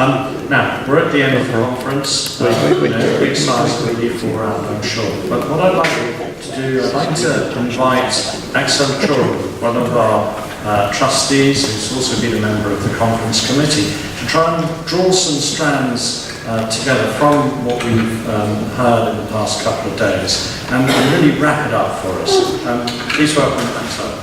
Now, we're at the end of the conference. We're excited with you for I'm sure. But what I'd like to do, I'd like to invite Axel Corlu, one of our trustees, who's also been a member of the conference committee, to try and draw some strands together from what we've heard in the past couple of days and really wrap it up for us. Please welcome Axel.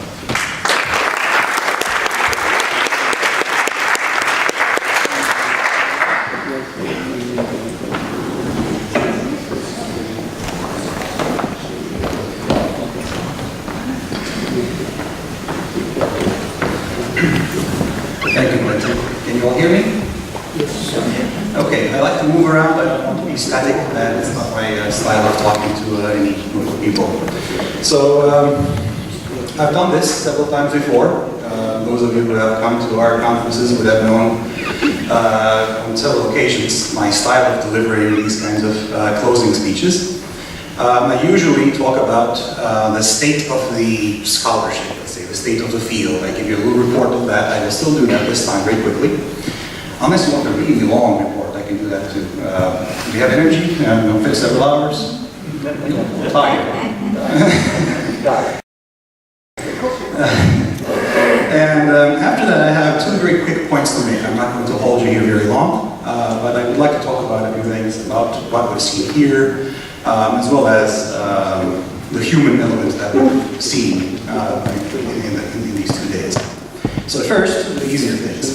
Thank you, Martin. Can you all hear me? Yes. Okay, I like to move around. I don't want to be static. It's not my style of talking to any group of people. So, I've done this several times before. Those of you who have come to our conferences would have known on several occasions my style of delivering these kinds of closing speeches. I usually talk about the state of the scholarship, let's say, the state of the field. I give you a little report of that. I will still do that this time very quickly. Unless you want a really long report, I can do that too. Do you have energy? It'll fit several hours? Tired. And after that, I have two very quick points to make. I'm not going to hold you here very long, but I would like to talk about a few things about what we've seen here, as well as the human element that we've seen in these 2 days. So first, the easier things.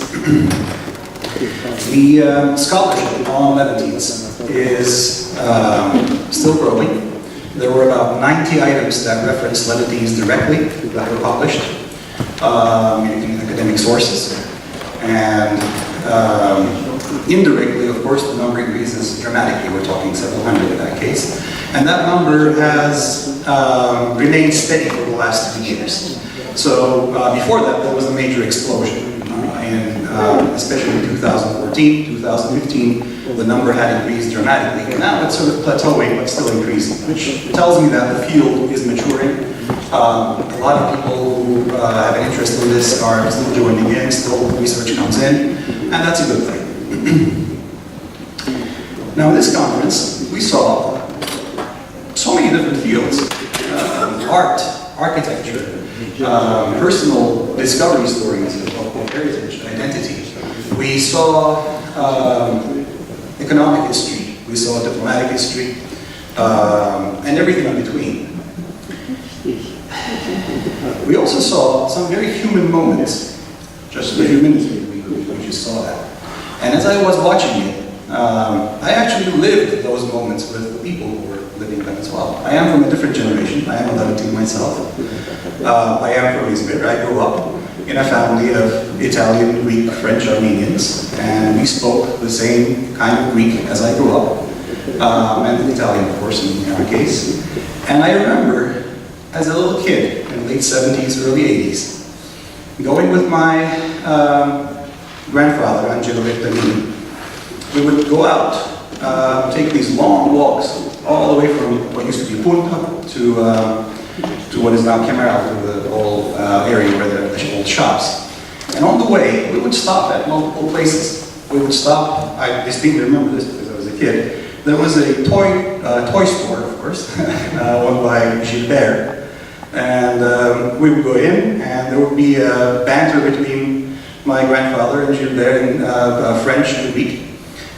The scholarship on Levantines is still growing. There were about 90 items that reference Levantines directly that were published in academic sources. And indirectly, of course, the number increases dramatically. We're talking several hundred in that case. And that number has remained steady for the last 2 years. So before that, there was a major explosion. Especially in 2014, 2015, the number had increased dramatically. And now it's sort of plateauing, but still increasing, which tells me that the field is maturing. A lot of people who have an interest in this are still joining in, still research comes in, and that's a good thing. Now, in this conference, we saw so many different fields. Art, architecture, personal discovery stories of heritage, identity. We saw economic history, we saw diplomatic history, and everything in between. We also saw some very human moments. Just a few minutes ago, we just saw that. And as I was watching it, I actually lived those moments with the people who were living them as well. I am from a different generation. I am a Levantine myself. I am from Izmir. I grew up in a family of Italian, Greek, French, Armenians, and we spoke the same kind of Greek as I grew up, and Italian, of course, in our case. And I remember, as a little kid, in the late 70s, early 80s, going with my grandfather, Angelo Levantine. We would go out, take these long walks, all the way from what used to be Punta to what is now Kemeral, to the whole area where there are the old shops. And on the way, we would stop at multiple places. We would stop, I distinctly remember this because I was a kid. There was a toy store, of course, owned by Gilbert. And we would go in, and there would be a banter between my grandfather and Gilbert in French and Greek.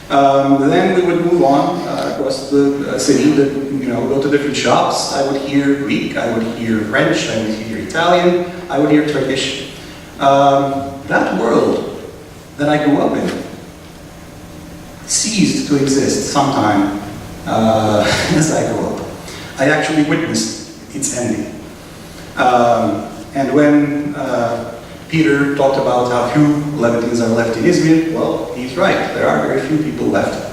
Then we would move on across the city to, go to different shops. I would hear Greek, I would hear French, I would hear Italian, I would hear Turkish. That world that I grew up in ceased to exist sometime as I grew up. I actually witnessed its ending. And when Peter talked about how few Levantines are left in Izmir, well, he's right. There are very few people left.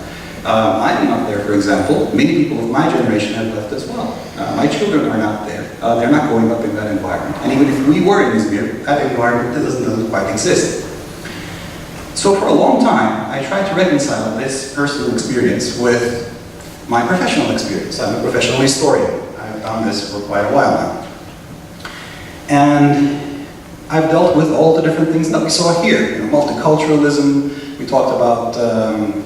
I'm not there, for example. Many people of my generation have left as well. My children are not there. They're not growing up in that environment. And even if we were in Izmir, that environment doesn't quite exist. So for a long time, I tried to reconcile this personal experience with my professional experience. I'm a professional historian. I've done this for quite a while now. And I've dealt with all the different things that we saw here. Multiculturalism, We talked about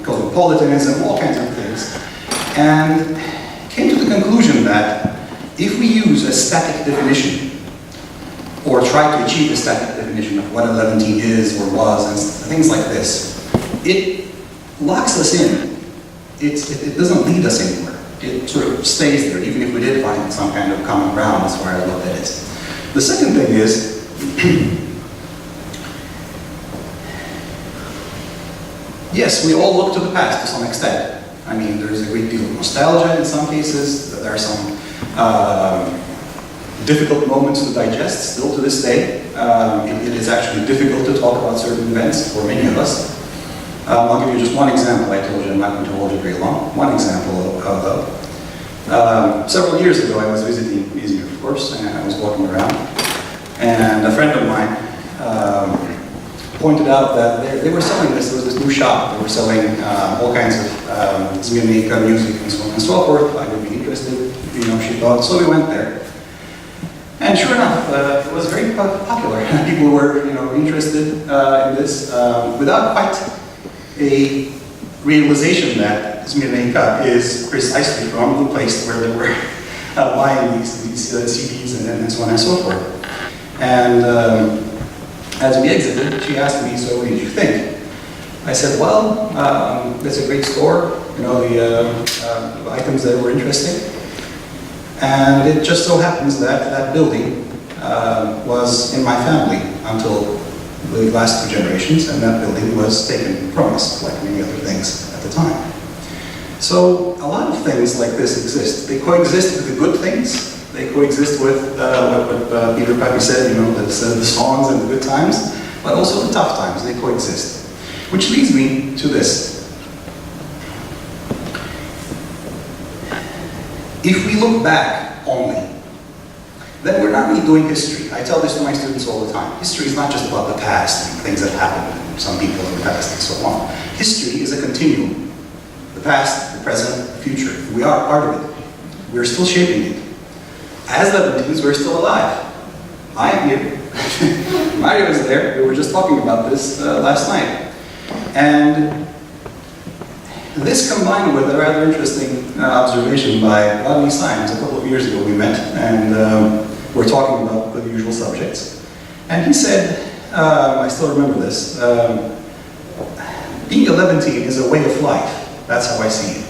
cosmopolitanism, all kinds of things, and came to the conclusion that if we use a static definition, or try to achieve a static definition of what a Levantine is or was, and things like this, it locks us in. It doesn't lead us anywhere. It sort of stays there, even if we did find some kind of common ground as far as I looked at it. The second thing is, yes, we all look to the past to some extent. I mean, there's a great deal of nostalgia in some cases. There are some difficult moments to digest still to this day. It is actually difficult to talk about certain events for many of us. I'll give you just one example. I told you I'm not going to hold you very long. One example though. Several years ago, I was visiting Izmir, of course, and I was walking around, and a friend of mine pointed out that they were selling this. There was this new shop. They were selling all kinds of Izmirnika music and so on and so forth. I would be interested, she thought. So we went there. And sure enough, it was very popular. People were, interested in this without quite a realization that Izmirnika is precisely from the place where they were buying these CDs and so on and so forth. And as we exited, she asked me, "So what did you think?" I said, "Well, it's a great store. The items there were interesting. And it just so happens that that building was in my family until the last 2 generations, and that building was taken from us, like many other things at the time." So a lot of things like this exist. They coexist with the good things. They coexist with what Peter Pappy said, the songs and the good times, but also the tough times. They coexist. Which leads me to this. If we look back only, then we're not really doing history. I tell this to my students all the time. History is not just about the past and things that happened to some people in the past and so on. History is a continuum. The past, the present, the future. We are part of it. We're still shaping it. As Levantines, we're still alive. I am here. Mario is there. We were just talking about this last night. And this combined with a rather interesting observation by Rodney Symes. A couple of years ago we met, and we're talking about the usual subjects. And he said, I still remember this, being a Levantine is a way of life. That's how I see it.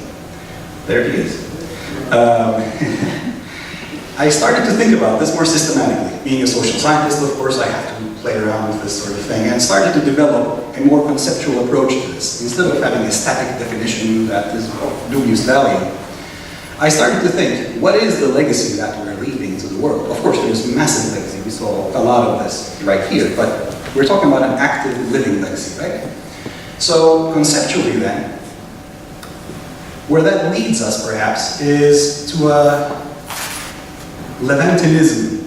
There he is. I started to think about this more systematically. Being a social scientist, of course, I have to play around with this sort of thing, and started to develop a more conceptual approach to this. Instead of having a static definition that is of dubious value, I started to think, what is the legacy that we're leaving to the world? Of course, there's massive legacy. We saw a lot of this right here, but we're talking about an active living legacy, right? So conceptually then, where that leads us perhaps is to Levantinism.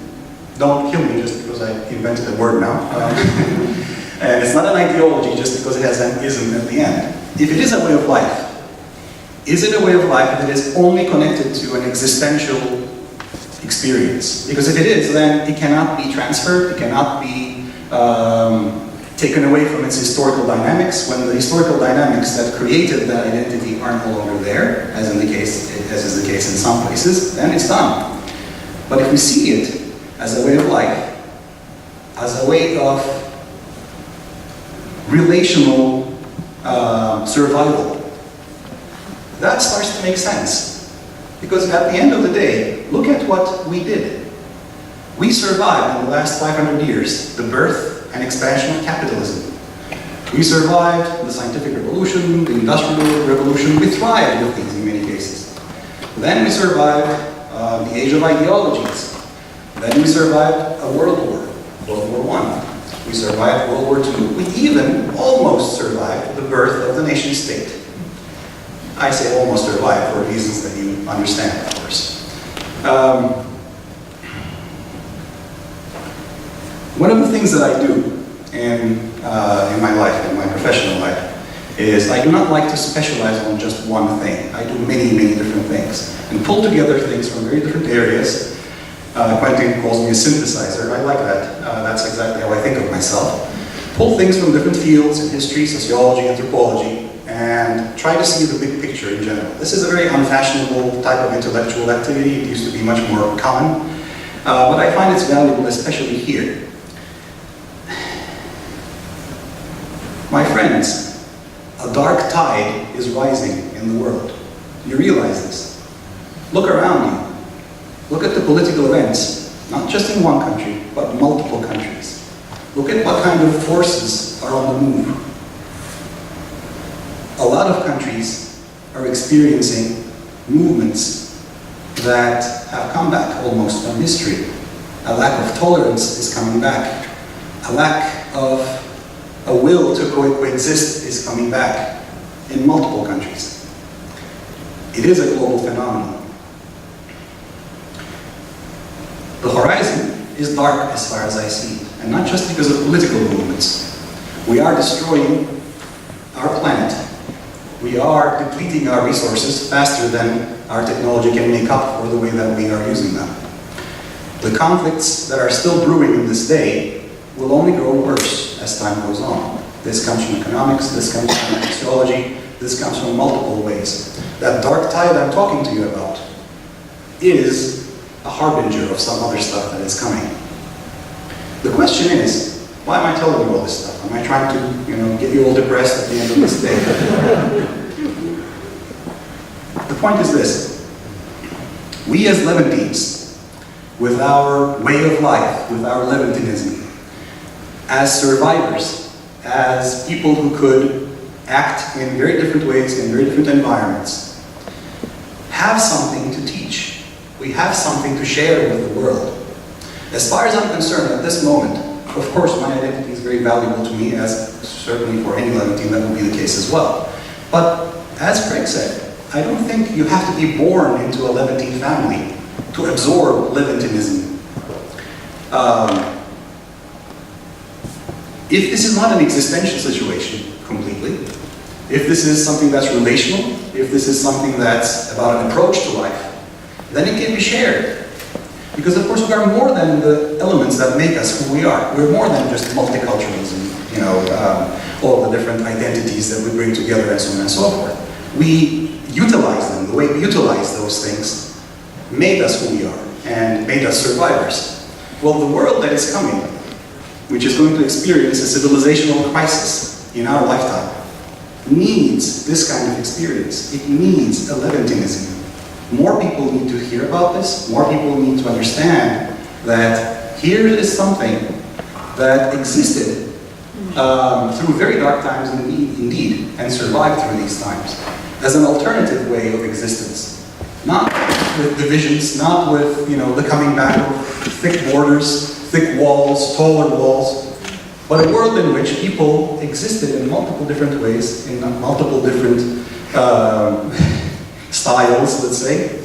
Don't kill me just because I invented the word now. And it's not an ideology just because it has an ism at the end. If it is a way of life, is it a way of life that is only connected to an existential experience? Because if it is, then it cannot be transferred, it cannot be taken away from its historical dynamics. When the historical dynamics that created that identity are no longer there, as is the case in some places, then it's done. But if we see it as a way of life, as a way of relational survival, that starts to make sense. Because at the end of the day, look at what we did. We survived in the last 500 years the birth and expansion of capitalism. We survived the scientific revolution, the industrial revolution. We thrived with these in many cases. Then we survived the age of ideologies. Then we survived a world war, World War I. We survived World War II. We even almost survived the birth of the nation state. I say almost survived for reasons that you understand, of course. One of the things that I do in my life, in my professional life, is I do not like to specialize on just one thing. I do many, many different things and pull together things from very different areas. Quentin calls me a synthesizer. I like that. That's exactly how I think of myself. pull things from different fields in history, sociology, anthropology, and try to see the big picture in general. This is a very unfashionable type of intellectual activity. It used to be much more common, but I find it's valuable, especially here. My friends, a dark tide is rising in the world. You realize this. Look around you. Look at the political events, not just in one country, but multiple countries. Look at what kind of forces are on the move. A lot of countries are experiencing movements that have come back almost from history. A lack of tolerance is coming back. A lack of a will to coexist is coming back in multiple countries. It is a global phenomenon. The horizon is dark as far as I see it, and not just because of political movements. We are destroying our planet. We are depleting our resources faster than our technology can make up for the way that we are using them. The conflicts that are still brewing in this day will only grow worse as time goes on. This comes from economics, this comes from sociology, this comes from multiple ways. That dark tide I'm talking to you about is a harbinger of some other stuff that is coming. The question is, why am I telling you all this stuff? Am I trying to, get you all depressed at the end of this day? The point is this. We as Levantines, with our way of life, with our Levantinism, as survivors, as people who could act in very different ways, in very different environments, have something to teach. We have something to share with the world. As far as I'm concerned at this moment, of course my identity is very valuable to me, as certainly for any Levantine that will be the case as well. But as Craig said, I don't think you have to be born into a Levantine family to absorb Levantinism. If this is not an existential situation completely, if this is something that's relational, if this is something that's about an approach to life, then it can be shared. Because of course we are more than the elements that make us who we are. We're more than just multiculturalism, all the different identities that we bring together and so on and so forth. We utilize them. The way we utilize those things made us who we are and made us survivors. Well, the world that is coming, which is going to experience a civilizational crisis in our lifetime, needs this kind of experience. It needs a Levantinism. More people need to hear about this. More people need to understand that here is something that existed through very dark times indeed, and survived through these times as an alternative way of existence. Not with divisions, not with the coming back of thick borders, thick walls, taller walls, but a world in which people existed in multiple different ways, in multiple different styles, let's say,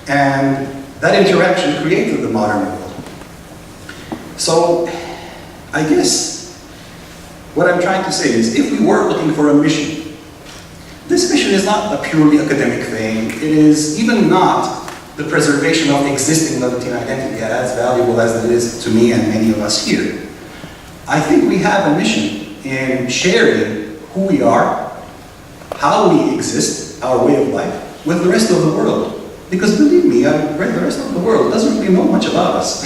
and that interaction created the modern world. So, I guess what I'm trying to say is, if we were looking for a mission, this mission is not a purely academic thing. It is even not the preservation of existing Levantine identity, as valuable as it is to me and many of us here. I think we have a mission in sharing who we are, how we exist, our way of life, with the rest of the world. Because believe me, the rest of the world doesn't really know much about us.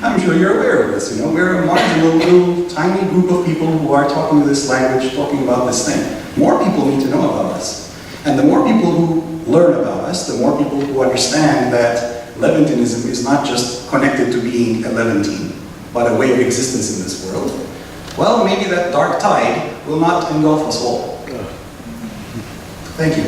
I'm sure you're aware of this, We're a marginal, little, tiny group of people who are talking this language, talking about this thing. More people need to know about us. And the more people who learn about us, the more people who understand that Levantinism is not just connected to being a Levantine, but a way of existence in this world, well, maybe that dark tide will not engulf us all. Thank you.